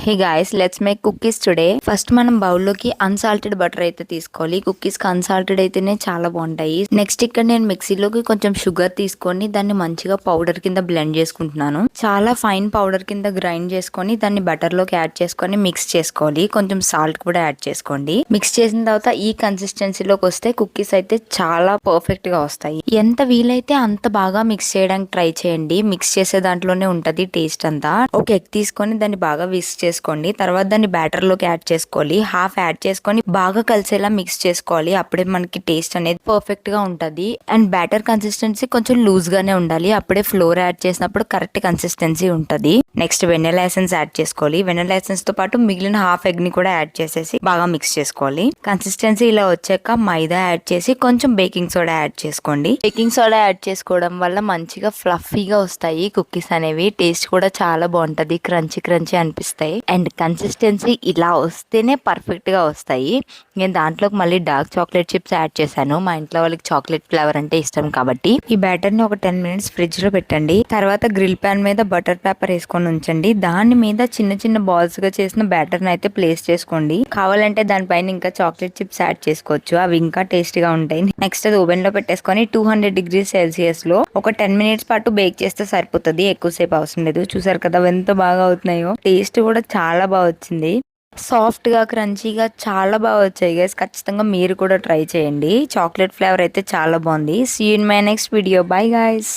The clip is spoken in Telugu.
Hey guys, let's make cookies today. First మనం బౌల్లోకి అన్సాల్టెడ్ బటర్ అయితే తీసుకోవాలి. కుకీస్ కి అన్సాల్టెడ్ అయితేనే చాలా బాగుంటాయి. నెక్స్ట్ ఇక్కడ నేను మిక్సీలోకి కొంచెం షుగర్ తీసుకొని దాన్ని మంచిగా పౌడర్ కింద బ్లెండ్ చేసుకుంటున్నాను. చాలా ఫైన్ పౌడర్ కింద గ్రైండ్ చేసుకొని దాన్ని బటర్ లోకి యాడ్ చేసుకొని మిక్స్ చేసుకోవాలి. కొంచెం సాల్ట్ కూడా యాడ్ చేసుకోండి. మిక్స్ చేసిన తర్వాత ఈ కన్సిస్టెన్సీలోకి వస్తే కుకీస్ అయితే చాలా పర్ఫెక్ట్ గా వస్తాయి. ఎంత వీలైతే అంత బాగా మిక్స్ చేయడానికి ట్రై చేయండి. మిక్స్ చేసే దాంట్లోనే ఉంటది టేస్ట్ అంతా. ఒక ఎగ్ తీసుకొని దాన్ని బాగా విస్క్ చేసుకోండి. తర్వాత దాన్ని బ్యాటర్ లోకి యాడ్ చేసుకోవాలి. హాఫ్ యాడ్ చేసుకొని బాగా కలిసేలా మిక్స్ చేసుకోవాలి. అప్పుడే మనకి టేస్ట్ అనేది పర్ఫెక్ట్ గా ఉంటది. అండ్ బ్యాటర్ కన్సిస్టెన్సీ కొంచెం లూజ్ గానే ఉండాలి. అప్పుడే ఫ్లోర్ యాడ్ చేసినప్పుడు కరెక్ట్ కన్సిస్టెన్సీ ఉంటది. నెక్స్ట్ వెనిలా ఎసెన్స్ యాడ్ చేసుకోవాలి. వెనిలా ఎసెన్స్ తో పాటు మిగిలిన హాఫ్ ఎగ్ ని కూడా యాడ్ చేసేసి బాగా మిక్స్ చేసుకోవాలి. కన్సిస్టెన్సీ ఇలా వచ్చాక మైదా యాడ్ చేసి కొంచెం బేకింగ్ సోడా యాడ్ చేసుకోండి. బేకింగ్ సోడా యాడ్ చేసుకోవడం వల్ల మంచిగా ఫ్లఫీగా వస్తాయి కుకీస్ అనేవి. టేస్ట్ కూడా చాలా బాగుంటది. క్రంచీ క్రంచీ అనిపిస్తాయి. అండ్ కన్సిస్టెన్సీ ఇలా వస్తేనే పర్ఫెక్ట్ గా వస్తాయి. నేను దాంట్లోకి మళ్ళీ డార్క్ చాక్లెట్ చిప్స్ యాడ్ చేశాను. మా ఇంట్లో వాళ్ళకి చాక్లెట్ ఫ్లేవర్ అంటే ఇష్టం కాబట్టి. ఈ బ్యాటర్ ని ఒక 10 minutes ఫ్రిడ్జ్ లో పెట్టండి. తర్వాత గ్రిల్ ప్యాన్ మీద బటర్ పేపర్ వేసుకొని ఉంచండి. దాని మీద చిన్న చిన్న బాల్స్ గా చేసిన బ్యాటర్ ని అయితే ప్లేస్ చేసుకోండి. కావాలంటే దానిపైన ఇంకా చాక్లెట్ చిప్స్ యాడ్ చేసుకోవచ్చు. అవి ఇంకా టేస్ట్ గా ఉంటాయి. నెక్స్ట్ అది ఓవెన్ లో పెట్టేసుకొని 200 degrees Celsius లో ఒక 10 minutes పాటు బేక్ చేస్తే సరిపోతుంది. ఎక్కువసేపు అవసరం లేదు. చూసారు కదా ఎంత బాగా అవుతున్నాయో. టేస్ట్ కూడా చాలా బాగా వచ్చింది. సాఫ్ట్ గా క్రంచీగా చాలా బాగా వచ్చాయి గైస్. ఖచ్చితంగా మీరు కూడా ట్రై చేయండి. చాక్లెట్ ఫ్లేవర్ అయితే చాలా బాగుంది. See you in my next video. Bye guys.